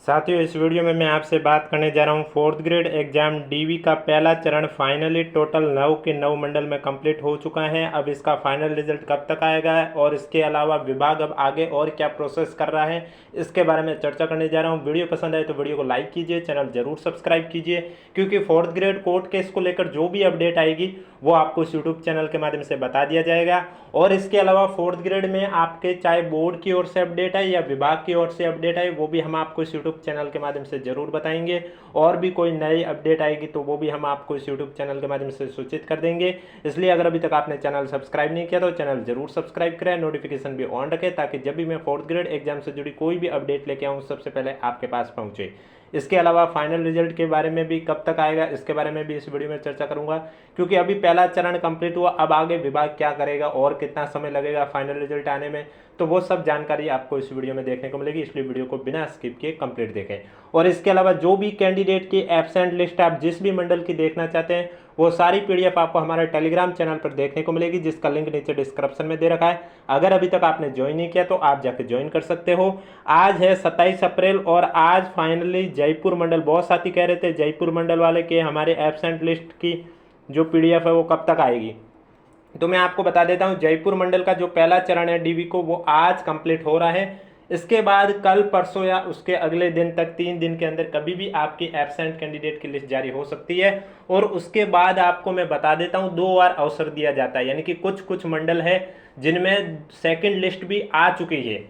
साथियों, इस वीडियो में मैं आपसे बात करने जा रहा हूँ फोर्थ ग्रेड एग्जाम डीवी का पहला चरण फाइनली टोटल 9 के 9 मंडल में कंप्लीट हो चुका है। अब इसका फाइनल रिजल्ट कब तक आएगा और इसके अलावा विभाग अब आगे और क्या प्रोसेस कर रहा है, इसके बारे में चर्चा करने जा रहा हूँ। वीडियो पसंद आए तो वीडियो को लाइक कीजिए, चैनल जरूर सब्सक्राइब कीजिए, क्योंकि फोर्थ ग्रेड कोर्ट केस को लेकर जो भी अपडेट आएगी वो आपको इस यूट्यूब चैनल के माध्यम से बता दिया जाएगा। और इसके अलावा फोर्थ ग्रेड में आपके चाहे बोर्ड की ओर से अपडेट है या विभाग की ओर से अपडेट है, वो भी हम आपको इस यूट्यूब चैनल के माध्यम से जरूर बताएंगे। और भी कोई नई अपडेट आएगी तो वो भी हम आपको इस यूट्यूब चैनल के माध्यम से सूचित कर देंगे। इसलिए अगर अभी तक आपने चैनल सब्सक्राइब नहीं किया तो चैनल जरूर सब्सक्राइब करें, नोटिफिकेशन भी ऑन रखें, ताकि जब भी मैं फोर्थ ग्रेड एग्जाम से जुड़ी कोई भी अपडेट लेके आऊँ सबसे पहले आपके पास पहुँचे। इसके अलावा फाइनल रिजल्ट के बारे में भी कब तक आएगा, इसके बारे में भी इस वीडियो में चर्चा करूंगा, क्योंकि अभी पहला चरण कंप्लीट हुआ। अब आगे विभाग क्या करेगा और कितना समय लगेगा फाइनल रिजल्ट आने में, तो वो सब जानकारी आपको इस वीडियो में देखने को मिलेगी। इसलिए वीडियो को बिना स्किप किए कंप्लीट देखें। और इसके अलावा जो भी कैंडिडेट की एब्सेंट लिस्ट आप जिस भी मंडल की देखना चाहते हैं, वो सारी पीडीएफ आपको हमारे टेलीग्राम चैनल पर देखने को मिलेगी, जिसका लिंक नीचे डिस्क्रिप्शन में दे रखा है। अगर अभी तक आपने ज्वाइन नहीं किया तो आप जाके ज्वाइन कर सकते हो। आज है 27 अप्रैल और आज फाइनली जयपुर मंडल, बहुत साथी कह रहे थे जयपुर मंडल वाले के हमारे एब्सेंट लिस्ट की जो पीडीएफ है वो कब तक आएगी, तो मैं आपको बता देता हूं जयपुर मंडल का जो पहला चरण है डीवी को, वो आज कंप्लीट हो रहा है। इसके बाद कल परसों या उसके अगले दिन तक 3 दिन के अंदर कभी भी आपकी एब्सेंट कैंडिडेट की लिस्ट जारी हो सकती है। और उसके बाद आपको मैं बता देता हूं 2 बार अवसर दिया जाता है, यानी कि कुछ कुछ मंडल है जिनमें सेकंड लिस्ट भी आ चुकी है।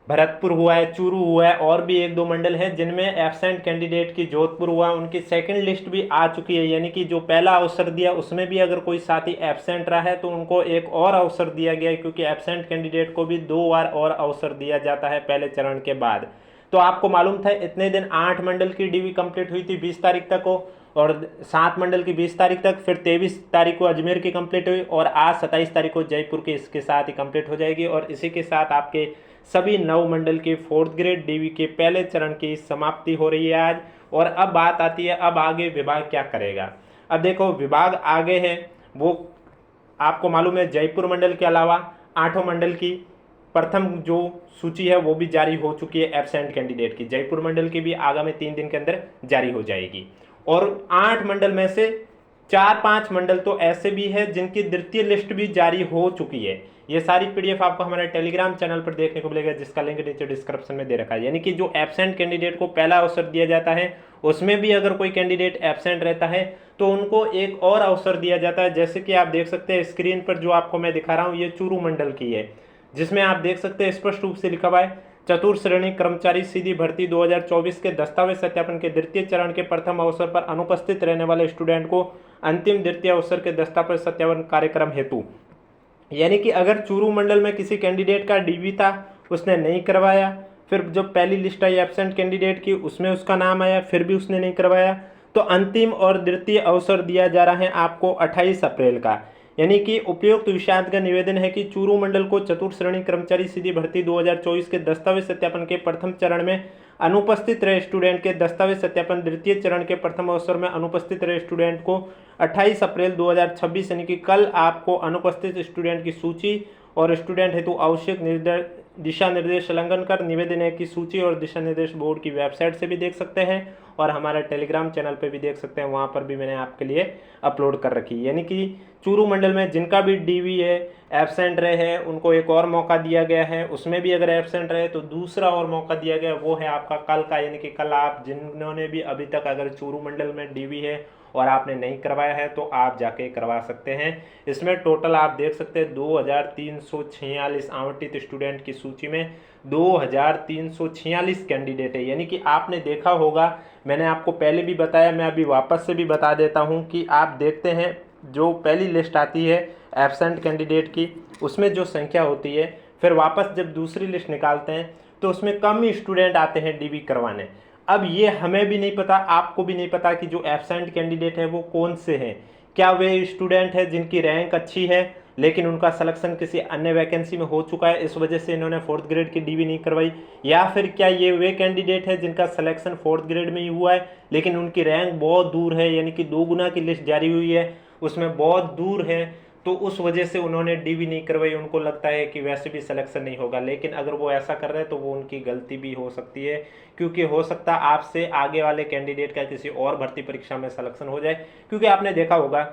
भरतपुर हुआ है, चूरू हुआ है, और भी 1-2 मंडल है जिनमें एब्सेंट कैंडिडेट की, जोधपुर हुआ, उनकी सेकंड लिस्ट भी आ चुकी है। यानी कि जो पहला अवसर दिया उसमें भी अगर कोई साथी एब्सेंट रहा है तो उनको एक और अवसर दिया गया है, क्योंकि एब्सेंट कैंडिडेट को भी 2 बार और अवसर दिया जाता है पहले चरण के बाद। तो आपको मालूम था इतने दिन 8 मंडल की डीवी कंप्लीट हुई थी 20 तारीख तक को, और 7 मंडल की 20 तारीख तक, फिर 23 तारीख को अजमेर की कंप्लीट हुई, और आज 27 तारीख को जयपुर की इसके साथ ही कंप्लीट हो जाएगी। और इसी के साथ आपके सभी 9 मंडल के फोर्थ ग्रेड डीवी के पहले चरण की समाप्ति हो रही है आज। और अब बात आती है अब आगे विभाग क्या करेगा। अब देखो विभाग आगे है, वो आपको मालूम है जयपुर मंडल के अलावा 8 मंडल की प्रथम जो सूची है वो भी जारी हो चुकी है एब्सेंट कैंडिडेट की। जयपुर मंडल की भी आगामी 3 दिन के अंदर जारी हो जाएगी। और 8 मंडल में से 4-5 मंडल तो ऐसे भी है जिनकी द्वितीय लिस्ट भी जारी हो चुकी है। ये सारी पीडीएफ आपको हमारे टेलीग्राम चैनल पर देखने को मिलेगा, जिसका लिंक नीचे डिस्क्रिप्शन में दे रखा है। यानी कि जो एब्सेंट कैंडिडेट को पहला अवसर दिया जाता है, उसमें भी अगर कोई कैंडिडेट एब्सेंट रहता है तो उनको एक और अवसर दिया जाता है। जैसे कि आप देख सकते हैं स्क्रीन पर जो आपको मैं दिखा रहा हूँ, ये चूरू मंडल की है, जिसमें आप देख सकते हैं स्पष्ट रूप से लिखा हुआ है चतुर्थ श्रेणी कर्मचारी सीधी भर्ती 2024 के दस्तावेज सत्यापन के द्वितीय चरण के प्रथम अवसर पर अनुपस्थित रहने वाले स्टूडेंट को अंतिम द्वितीय अवसर के दस्तावेज सत्यापन कार्यक्रम हेतु। यानी कि अगर चूरू मंडल में किसी कैंडिडेट का डीवी था, उसने नहीं करवाया, फिर जब पहली लिस्ट आई एब्सेंट कैंडिडेट की उसमें उसका नाम आया, फिर भी उसने नहीं करवाया, तो अंतिम और द्वितीय अवसर दिया जा रहा है आपको 28 अप्रैल का। यानी कि उपयुक्त विषयार्थ का निवेदन है कि चूरू मंडल को चतुर्थ श्रेणी कर्मचारी सीधी भर्ती 2024 के दस्तावेज सत्यापन के प्रथम चरण में अनुपस्थित रहे स्टूडेंट के दस्तावेज सत्यापन द्वितीय चरण के प्रथम अवसर में अनुपस्थित रहे स्टूडेंट को 28 अप्रैल 2026 यानी कि कल आपको अनुपस्थित स्टूडेंट की सूची और स्टूडेंट हेतु आवश्यक दिशा निर्देश उल्लंघन कर निवेदन की सूची और दिशा निर्देश बोर्ड की वेबसाइट से भी देख सकते हैं, और हमारे टेलीग्राम चैनल पे भी देख सकते हैं, वहाँ पर भी मैंने आपके लिए अपलोड कर रखी है। यानी कि चूरू मंडल में जिनका भी डीवी है एब्सेंट रहे हैं उनको एक और मौका दिया गया है, उसमें भी अगर एब्सेंट रहे तो दूसरा और मौका दिया गया, वो है आपका कल का। यानी कि कल आप जिन्होंने भी अभी तक अगर चूरू मंडल में डीवी है और आपने नहीं करवाया है तो आप जाके करवा सकते हैं। इसमें टोटल आप देख सकते हैं 2346 आवंटित स्टूडेंट की सूची में 2346 कैंडिडेट है। यानी कि आपने देखा होगा, मैंने आपको पहले भी बताया, मैं अभी वापस से भी बता देता हूं कि आप देखते हैं जो पहली लिस्ट आती है एब्सेंट कैंडिडेट की, उसमें जो संख्या होती है, फिर वापस जब दूसरी लिस्ट निकालते हैं तो उसमें कम ही स्टूडेंट आते हैं डीवी करवाने। अब ये हमें भी नहीं पता, आपको भी नहीं पता कि जो एब्सेंट कैंडिडेट है वो कौन से हैं। क्या वे स्टूडेंट है जिनकी रैंक अच्छी है लेकिन उनका सिलेक्शन किसी अन्य वैकेंसी में हो चुका है, इस वजह से इन्होंने फोर्थ ग्रेड की डीवी नहीं करवाई, या फिर क्या ये वे कैंडिडेट है जिनका सिलेक्शन फोर्थ ग्रेड में ही हुआ है लेकिन उनकी रैंक बहुत दूर है, यानी कि 2 गुना की लिस्ट जारी हुई है उसमें बहुत दूर है, तो उस वजह से उन्होंने डीवी नहीं करवाई, उनको लगता है कि वैसे भी सिलेक्शन नहीं होगा। लेकिन अगर वो ऐसा कर रहे हैं तो वो उनकी गलती भी हो सकती है, क्योंकि हो सकता है आपसे आगे वाले कैंडिडेट का किसी और भर्ती परीक्षा में सिलेक्शन हो जाए। क्योंकि आपने देखा होगा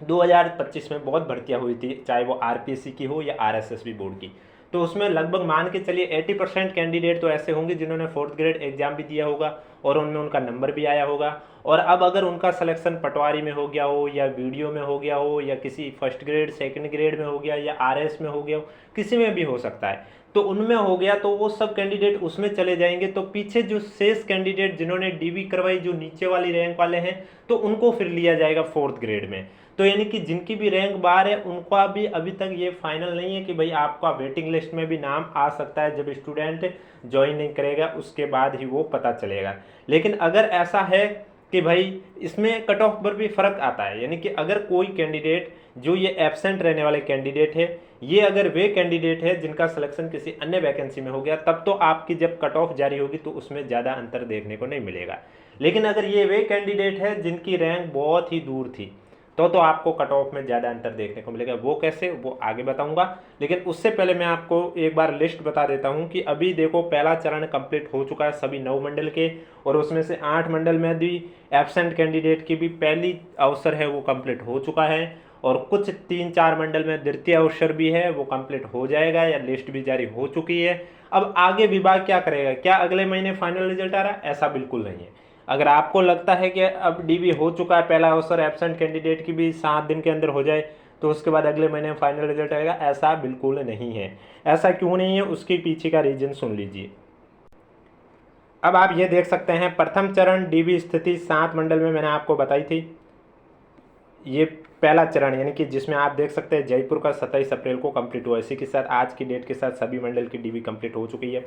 2025 में बहुत भर्तियां हुई थी, चाहे वो आरपीएससी की हो या आरएसएसबी बोर्ड की। तो उसमें लगभग मान के चलिए 80% कैंडिडेट तो ऐसे होंगे जिन्होंने 4th ग्रेड एग्जाम भी दिया होगा और उनमें उनका नंबर भी आया होगा। और अब अगर उनका सिलेक्शन पटवारी में हो गया हो या वीडियो में हो गया हो या किसी फर्स्ट ग्रेड सेकंड ग्रेड में हो गया या आरएस में हो गया हो, किसी में भी हो सकता है, तो उनमें हो गया तो वो सब कैंडिडेट उसमें चले जाएंगे। तो पीछे जो शेष कैंडिडेट जिन्होंने डीवी करवाई, जो नीचे वाली रैंक वाले हैं, तो उनको फिर लिया जाएगा 4th ग्रेड में। तो यानी कि जिनकी भी रैंक बाहर है उनका भी अभी तक ये फाइनल नहीं है कि भाई आपका वेटिंग लिस्ट में भी नाम आ सकता है। जब स्टूडेंट ज्वाइन नहीं करेगा उसके बाद ही वो पता चलेगा। लेकिन अगर ऐसा है कि भाई इसमें कट ऑफ पर भी फर्क आता है, यानी कि अगर कोई कैंडिडेट जो ये एब्सेंट रहने वाले कैंडिडेट है, ये अगर वे कैंडिडेट है जिनका सिलेक्शन किसी अन्य वैकेंसी में हो गया, तब तो आपकी जब कट ऑफ जारी होगी तो उसमें ज़्यादा अंतर देखने को नहीं मिलेगा। लेकिन अगर ये वे कैंडिडेट है जिनकी रैंक बहुत ही दूर थी, तो आपको कट ऑफ में ज़्यादा अंतर देखने को मिलेगा। वो कैसे, वो आगे बताऊंगा। लेकिन उससे पहले मैं आपको एक बार लिस्ट बता देता हूं कि अभी देखो पहला चरण कंप्लीट हो चुका है सभी 9 मंडल के, और उसमें से 8 मंडल में भी एब्सेंट कैंडिडेट की भी पहली अवसर है वो कंप्लीट हो चुका है, और कुछ 3-4 मंडल में द्वितीय अवसर भी है वो कंप्लीट हो जाएगा या लिस्ट भी जारी हो चुकी है। अब आगे विभाग क्या करेगा, क्या अगले महीने फाइनल रिजल्ट आ रहा है? ऐसा बिल्कुल नहीं है। अगर आपको लगता है कि अब डीबी हो चुका है, पहला अवसर एब्सेंट कैंडिडेट की भी 7 दिन के अंदर हो जाए, तो उसके बाद अगले महीने फाइनल रिजल्ट आएगा, ऐसा बिल्कुल नहीं है। ऐसा क्यों नहीं है, उसके पीछे का रीजन सुन लीजिए। अब आप ये देख सकते हैं प्रथम चरण डीबी स्थिति 7 मंडल में मैंने आपको बताई थी। ये पहला चरण यानी कि जिसमें आप देख सकते हैं जयपुर का 27 अप्रैल को कंप्लीट हुआ। इसी के साथ आज की डेट के साथ सभी मंडल की डीबी कंप्लीट हो चुकी है।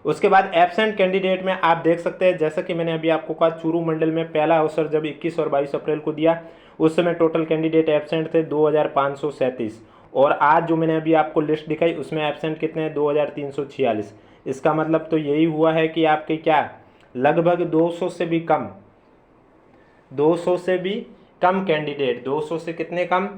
उसके बाद एब्सेंट कैंडिडेट में आप देख सकते हैं, जैसा कि मैंने अभी आपको कहा, चूरू मंडल में पहला अवसर जब 21 और 22 अप्रैल को दिया, उस समय टोटल कैंडिडेट एब्सेंट थे 2537, और आज जो मैंने अभी आपको लिस्ट दिखाई उसमें एब्सेंट कितने हैं, 2346। इसका मतलब तो यही हुआ है कि आपके क्या लगभग 200 से भी कम, 200 से भी कम कैंडिडेट, 200 से कितने कम,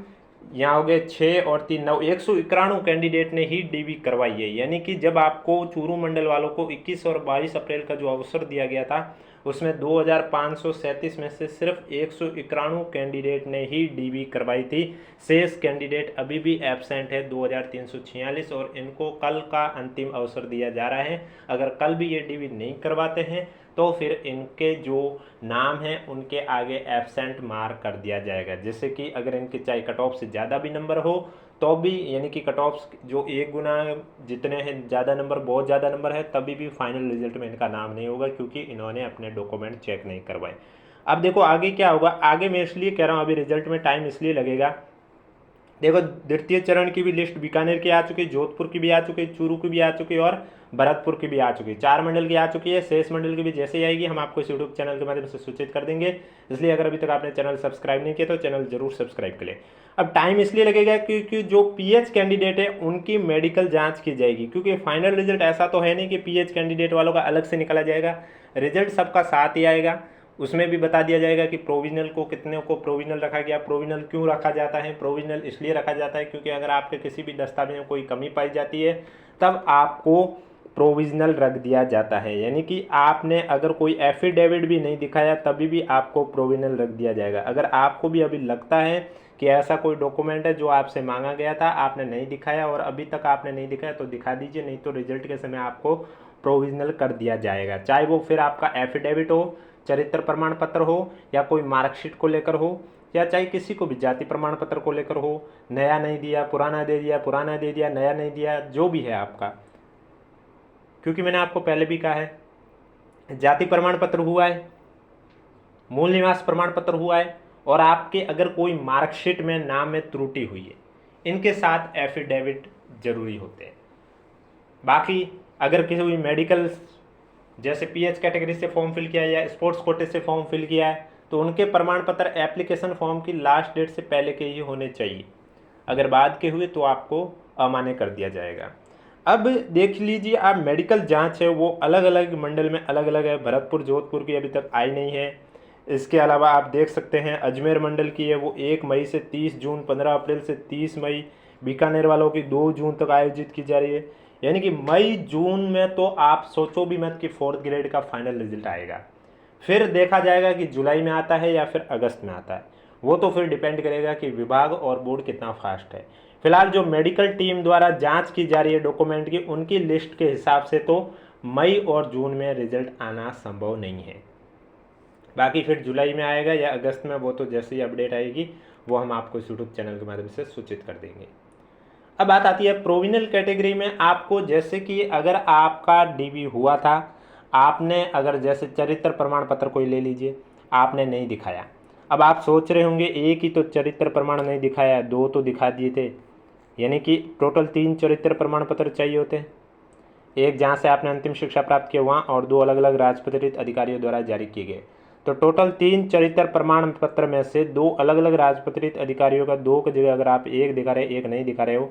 यहाँ हो गए 6 और 3 9, 191 कैंडिडेट ने ही डीवी करवाई है। यानी कि जब आपको चूरू मंडल वालों को 21 और 22 अप्रैल का जो अवसर दिया गया था उसमें 2537 में से सिर्फ 191 कैंडिडेट ने ही डीवी करवाई थी। शेष कैंडिडेट अभी भी एब्सेंट है 2346, और इनको कल का अंतिम अवसर दिया जा रहा है। अगर कल भी ये डीवी नहीं करवाते हैं तो फिर इनके जो नाम हैं उनके आगे एब्सेंट मार्क कर दिया जाएगा, जिससे कि अगर इनके चाहे कट ऑफ से ज़्यादा भी नंबर हो तो भी, यानी कि कट ऑफ जो 1 गुना जितने हैं ज़्यादा नंबर, बहुत ज़्यादा नंबर है, तभी भी फाइनल रिजल्ट में इनका नाम नहीं होगा, क्योंकि इन्होंने अपने डॉक्यूमेंट चेक नहीं करवाए। अब देखो आगे क्या होगा। आगे मैं इसलिए कह रहा हूँ अभी रिजल्ट में टाइम इसलिए लगेगा, देखो द्वितीय चरण की भी लिस्ट बीकानेर की आ चुकी, जोधपुर की भी आ चुकी, चूरू की भी आ चुकी और भरतपुर की भी आ चुकी, 4 मंडल की आ चुकी है। शेष मंडल की भी जैसे ही आएगी हम आपको इस यूट्यूब चैनल के माध्यम से सूचित कर देंगे। इसलिए अगर अभी तक आपने चैनल सब्सक्राइब नहीं किया तो चैनल जरूर सब्सक्राइब करें। अब टाइम इसलिए लगेगा क्योंकि जो पीएच कैंडिडेट है उनकी मेडिकल जांच की जाएगी, क्योंकि फाइनल रिजल्ट ऐसा तो है नहीं कि पीएच कैंडिडेट वालों का अलग से निकाला जाएगा, रिजल्ट सबका साथ ही आएगा। उसमें भी बता दिया जाएगा कि प्रोविजनल को कितने को प्रोविजनल रखा गया। प्रोविजनल क्यों रखा जाता है, प्रोविजनल इसलिए रखा जाता है क्योंकि अगर आपके किसी भी दस्तावेज में कोई कमी पाई जाती है तब आपको प्रोविजनल रख दिया जाता है। यानी कि आपने अगर कोई एफिडेविट भी नहीं दिखाया तभी भी आपको प्रोविजनल रख दिया जाएगा। अगर आपको भी अभी लगता है कि ऐसा कोई डॉक्यूमेंट है जो आपसे मांगा गया था आपने नहीं दिखाया और अभी तक आपने नहीं दिखाया तो दिखा दीजिए, नहीं तो रिजल्ट के समय आपको प्रोविजनल कर दिया जाएगा। चाहे वो फिर आपका एफिडेविट हो, चरित्र प्रमाण पत्र हो, या कोई मार्कशीट को लेकर हो, या चाहे किसी को भी जाति प्रमाण पत्र को लेकर हो, नया नहीं दिया पुराना दे दिया, पुराना दे दिया नया नहीं दिया, जो भी है आपका। क्योंकि मैंने आपको पहले भी कहा है जाति प्रमाण पत्र हुआ है, मूल निवास प्रमाण पत्र हुआ है, और आपके अगर कोई मार्कशीट में नाम में त्रुटि हुई है, इनके साथ एफिडेविट जरूरी होते हैं। बाकी अगर किसी भी मेडिकल जैसे पीएच कैटेगरी से फॉर्म फिल किया है या स्पोर्ट्स कोटे से फॉर्म फिल किया है तो उनके प्रमाण पत्र एप्लीकेशन फॉर्म की लास्ट डेट से पहले के ही होने चाहिए। अगर बाद के हुए तो आपको अमान्य कर दिया जाएगा। अब देख लीजिए आप, मेडिकल जांच है वो अलग अलग मंडल में अलग अलग है। भरतपुर जोधपुर की अभी तक आई नहीं है, इसके अलावा आप देख सकते हैं अजमेर मंडल की है वो 1 मई से 30 जून, 15 अप्रैल से 30 मई, बीकानेर वालों की 2 जून तक आयोजित की जा रही है। यानी कि मई जून में तो आप सोचो भी मत कि 4th ग्रेड का फाइनल रिजल्ट आएगा। फिर देखा जाएगा कि जुलाई में आता है या फिर अगस्त में आता है, वो तो फिर डिपेंड करेगा कि विभाग और बोर्ड कितना फास्ट है। फिलहाल जो मेडिकल टीम द्वारा जांच की जा रही है डॉक्यूमेंट की, उनकी लिस्ट के हिसाब से तो मई और जून में रिजल्ट आना संभव नहीं है। बाकी फिर जुलाई में आएगा या अगस्त में, वो तो जैसे ही अपडेट आएगी वो हम आपको यूट्यूब चैनल के माध्यम से सूचित कर देंगे। अब बात आती है प्रोविनल कैटेगरी में। आपको जैसे कि अगर आपका डीवी हुआ था, आपने अगर जैसे चरित्र प्रमाण पत्र कोई ले लीजिए, आपने नहीं दिखाया। अब आप सोच रहे होंगे एक ही तो चरित्र प्रमाण नहीं दिखाया, 2 तो दिखा दिए थे, यानी कि टोटल 3 चरित्र प्रमाण पत्र चाहिए होते हैं। एक जहाँ से आपने अंतिम शिक्षा प्राप्त किया वहाँ, और 2 अलग अलग राजपत्रित अधिकारियों द्वारा जारी किए गए। तो टोटल 3 चरित्र प्रमाण पत्र में से 2 अलग अलग राजपत्रित अधिकारियों का 2 की जगह अगर आप एक दिखा रहे, एक नहीं दिखा रहे हो,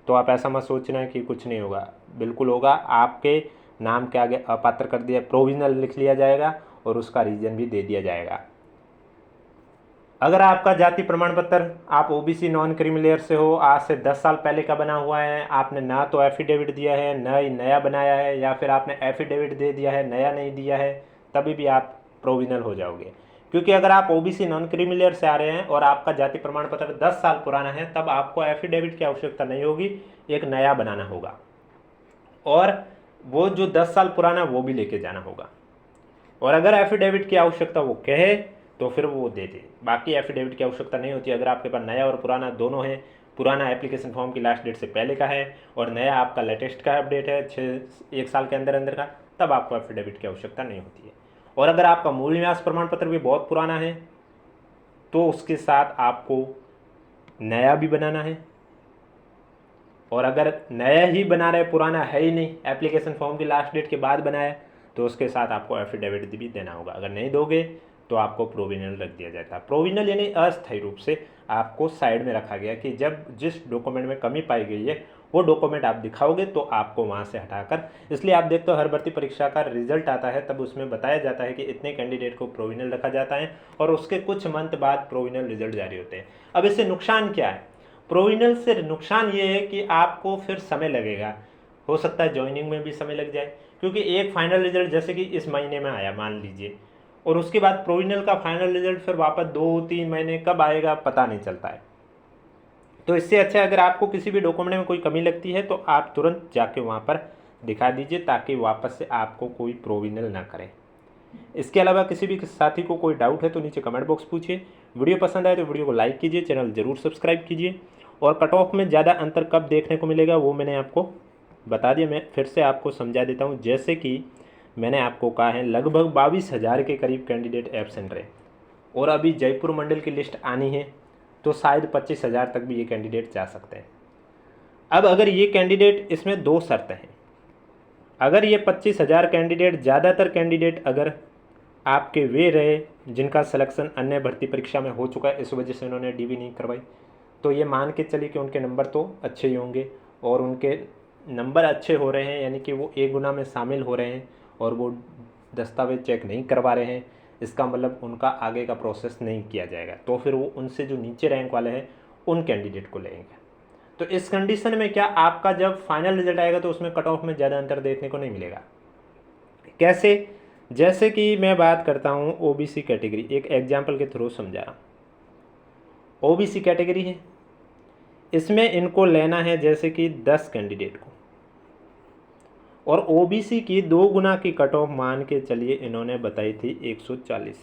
तो आप ऐसा मत सोचना कि कुछ नहीं होगा, बिल्कुल होगा। आपके नाम के आगे अपात्र कर दिया, प्रोविजनल लिख लिया जाएगा और उसका रीजन भी दे दिया जाएगा। अगर आपका जाति प्रमाण पत्र आप ओबीसी नॉन क्रीमी से हो, आज से 10 साल पहले का बना हुआ है, आपने ना तो एफिडेविट दिया है ना ही नया बनाया है, या फिर आपने एफिडेविट दे दिया है नया नहीं दिया है, तभी भी आप प्रोविजनल हो जाओगे। क्योंकि अगर आप ओबीसी नॉन क्रीमी से आ रहे हैं और आपका जाति प्रमाण पत्र 10 साल पुराना है, तब आपको एफिडेविट की आवश्यकता नहीं होगी, एक नया बनाना होगा, और वो जो 10 साल पुराना वो भी लेके जाना होगा। और अगर एफिडेविट की आवश्यकता वो कहे तो फिर वो दे दे, बाकी एफिडेविट की आवश्यकता नहीं होती। अगर आपके पास नया और पुराना दोनों है, पुराना एप्लीकेशन फॉर्म की लास्ट डेट से पहले का है और नया आपका लेटेस्ट का अपडेट है 1 साल के अंदर अंदर का, तब आपको एफिडेविट की आवश्यकता नहीं होती है। और अगर आपका मूल निवास प्रमाण पत्र भी बहुत पुराना है तो उसके साथ आपको नया भी बनाना है, और अगर नया ही बना रहे, पुराना है ही नहीं, एप्लीकेशन फॉर्म की लास्ट डेट के बाद बनाया, तो उसके साथ आपको एफिडेविट भी देना होगा। अगर नहीं दोगे तो आपको प्रोविजनल रख दिया जाएगा। प्रोविजनल यानी अस्थायी रूप से आपको साइड में रखा गया कि जब जिस डॉक्यूमेंट में कमी पाई गई है वो डॉक्यूमेंट आप दिखाओगे तो आपको वहाँ से हटाकर, इसलिए आप देखते हो हर भर्ती परीक्षा का रिजल्ट आता है तब उसमें बताया जाता है कि इतने कैंडिडेट को प्रोविजनल रखा जाता है और उसके कुछ मंथ बाद प्रोविजनल रिजल्ट जारी होते हैं। अब इससे नुकसान क्या है? प्रोविजनल से नुकसान ये है कि आपको फिर समय लगेगा, हो सकता है ज्वाइनिंग में भी समय लग जाए, क्योंकि एक फाइनल रिजल्ट जैसे कि इस महीने में आया मान लीजिए, और उसके बाद प्रोविजनल का फाइनल रिजल्ट फिर वापस 2-3 महीने कब आएगा पता नहीं चलता है। तो इससे अच्छा अगर आपको किसी भी डॉक्यूमेंट में कोई कमी लगती है तो आप तुरंत जाके वहाँ पर दिखा दीजिए, ताकि वापस से आपको कोई प्रोविजनल ना करे। इसके अलावा किसी भी साथी को कोई डाउट है तो नीचे कमेंट बॉक्स पूछिए। वीडियो पसंद आए तो वीडियो को लाइक कीजिए, चैनल जरूर सब्सक्राइब कीजिए। और कट ऑफ में ज़्यादा अंतर कब देखने को मिलेगा वो मैंने आपको बता दिया, मैं फिर से आपको समझा देता हूँ। जैसे कि मैंने आपको कहा है लगभग 22,000 के करीब कैंडिडेट एब्सेंट रहे, और अभी जयपुर मंडल की लिस्ट आनी है तो शायद 25,000 तक भी ये कैंडिडेट जा सकते हैं। अब अगर ये कैंडिडेट, इसमें 2 शर्त हैं। अगर ये 25,000 कैंडिडेट, ज़्यादातर कैंडिडेट अगर आपके वे रहे जिनका सिलेक्शन अन्य भर्ती परीक्षा में हो चुका है, इस वजह से उन्होंने डीवी नहीं करवाई, तो ये मान के चलिए कि उनके नंबर तो अच्छे ही होंगे, और उनके नंबर अच्छे हो रहे हैं यानी कि वो A गुना में शामिल हो रहे हैं और वो दस्तावेज चेक नहीं करवा रहे हैं, इसका मतलब उनका आगे का प्रोसेस नहीं किया जाएगा, तो फिर वो उनसे जो नीचे रैंक वाले हैं उन कैंडिडेट को लेंगे। तो इस कंडीशन में क्या आपका जब फाइनल रिजल्ट आएगा तो उसमें कट ऑफ में ज़्यादा अंतर देखने को नहीं मिलेगा। कैसे? जैसे कि मैं बात करता हूँ ओबीसी कैटेगरी, एक एग्जाम्पल के थ्रू समझा रहा हूँ। ओबीसी कैटेगरी है, इसमें इनको लेना है जैसे कि 10 कैंडिडेट को, और ओबीसी की 2 गुना की कट ऑफ मान के चलिए इन्होंने बताई थी 140।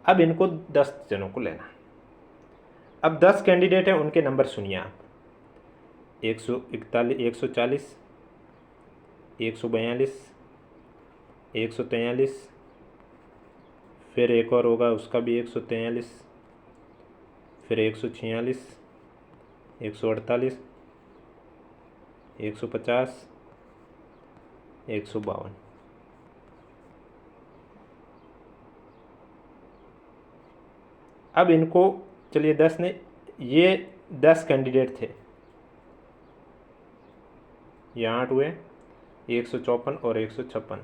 अब इनको 10 जनों को लेना। अब 10 कैंडिडेट हैं, उनके नंबर सुनिए आप। 141, 140, 142, 143, फिर एक और होगा उसका भी 143, फिर 146, 148, 150, 152। अब इनको चलिए 10 ने, ये 10 कैंडिडेट थे, ये 8 हुए, 154 और 156,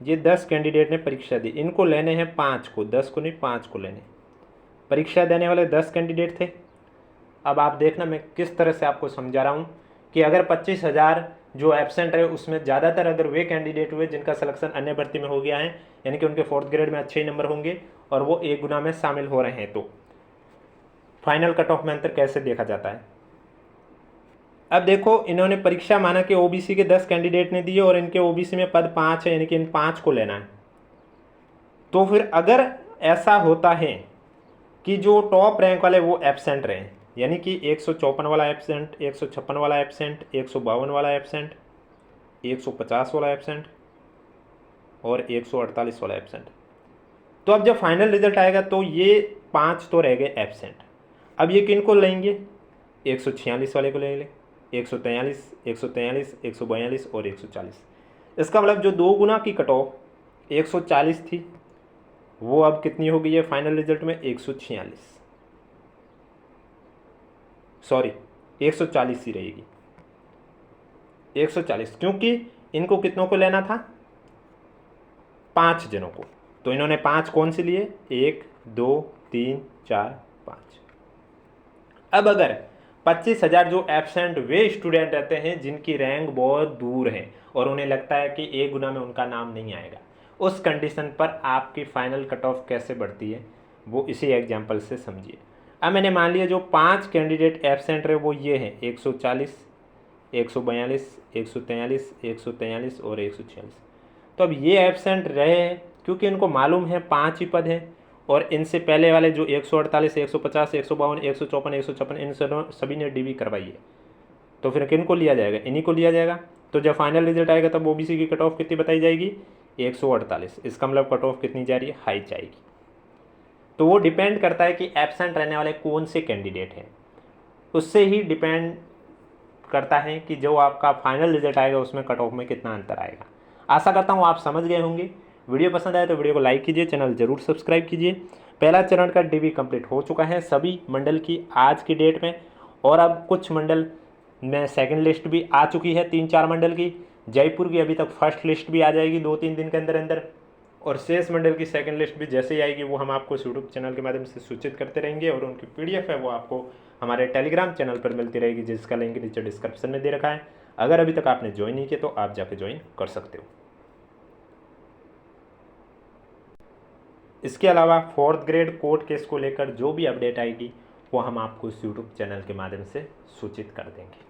ये 10 कैंडिडेट ने परीक्षा दी, इनको लेने हैं 5 को, 10 को नहीं 5 को लेने। परीक्षा देने वाले 10 कैंडिडेट थे। अब आप देखना मैं किस तरह से आपको समझा रहा हूँ कि अगर 25,000 जो एब्सेंट रहे उसमें ज़्यादातर अगर वे कैंडिडेट हुए जिनका सिलेक्शन अन्य भर्ती में हो गया है, यानी कि उनके 4th ग्रेड में अच्छे ही नंबर होंगे और वो एक गुना में शामिल हो रहे हैं, तो फाइनल कट ऑफ में अंतर कैसे देखा जाता है। अब देखो, इन्होंने परीक्षा माना कि ओबीसी के 10 कैंडिडेट ने दिए और इनके ओबीसी में पद 5 है, यानी कि इन 5 को लेना है। तो फिर अगर ऐसा होता है कि जो टॉप रैंक वाले वो एब्सेंट रहे, यानी कि 154 वाला एब्सेंट, 156 वाला एब्सेंट, 152 वाला एब्सेंट, 150 वाला एब्सेंट और 148 वाला एब्सेंट, तो अब जब फाइनल रिजल्ट आएगा तो ये 5 तो रह गए एब्सेंट। अब ये किन को लेंगे, 146 वाले को ले लें, 143, 143, 142 और 140। इसका मतलब जो 2 गुना की कट ऑफ 140 थी वो अब कितनी हो गई है फाइनल रिजल्ट में, 146, सॉरी 140 ही रहेगी, 140, क्योंकि इनको कितनों को लेना था, 5 जनों को। तो इन्होंने 5 कौन से लिए, 1 2 3 4 5। अब अगर 25,000 जो एब्सेंट वे स्टूडेंट रहते हैं जिनकी रैंक बहुत दूर है और उन्हें लगता है कि एक गुना में उनका नाम नहीं आएगा, उस कंडीशन पर आपकी फाइनल कट ऑफ कैसे बढ़ती है वो इसी एग्जाम्पल से समझिए। अब मैंने मान लिया जो 5 कैंडिडेट एब्सेंट रहे वो ये हैं, 140, 142, 143, 143 और 146। तो अब ये एब्सेंट रहे हैं क्योंकि इनको मालूम है 5 ही पद हैं और इनसे पहले वाले जो 148, 150, 152, 154, 156 इन सभी ने डीवी करवाई है, तो फिर किन को लिया जाएगा, इन्हीं को लिया जाएगा। तो जब फाइनल रिजल्ट आएगा तब ओबीसी की कट ऑफ कितनी बताई जाएगी, 148। इसका मतलब कट ऑफ कितनी जा रही है, हाई जाएगी। तो वो डिपेंड करता है कि एब्सेंट रहने वाले कौन से कैंडिडेट हैं, उससे ही डिपेंड करता है कि जो आपका फाइनल रिजल्ट आएगा उसमें कट ऑफ में कितना अंतर आएगा। आशा करता हूँ आप समझ गए होंगे। वीडियो पसंद आए तो वीडियो को लाइक कीजिए, चैनल जरूर सब्सक्राइब कीजिए। पहला चरण का डीवी कंप्लीट हो चुका है सभी मंडल की आज की डेट में, और अब कुछ मंडल में सेकंड लिस्ट भी आ चुकी है, 3-4 मंडल की। जयपुर की अभी तक फर्स्ट लिस्ट भी आ जाएगी 2-3 दिन के अंदर अंदर, और शेष मंडल की सेकंड लिस्ट भी जैसे ही आएगी वो हम आपको यूट्यूब चैनल के माध्यम से सूचित करते रहेंगे, और उनकी PDF है वो आपको हमारे टेलीग्राम चैनल पर मिलती रहेगी, जिसका लिंक नीचे डिस्क्रिप्शन में दे रखा है। अगर अभी तक आपने ज्वाइन नहीं किया तो आप जाके ज्वाइन कर सकते हो। इसके अलावा 4th ग्रेड कोर्ट केस को लेकर जो भी अपडेट आएगी वो हम आपको इस यूट्यूब चैनल के माध्यम से सूचित कर देंगे।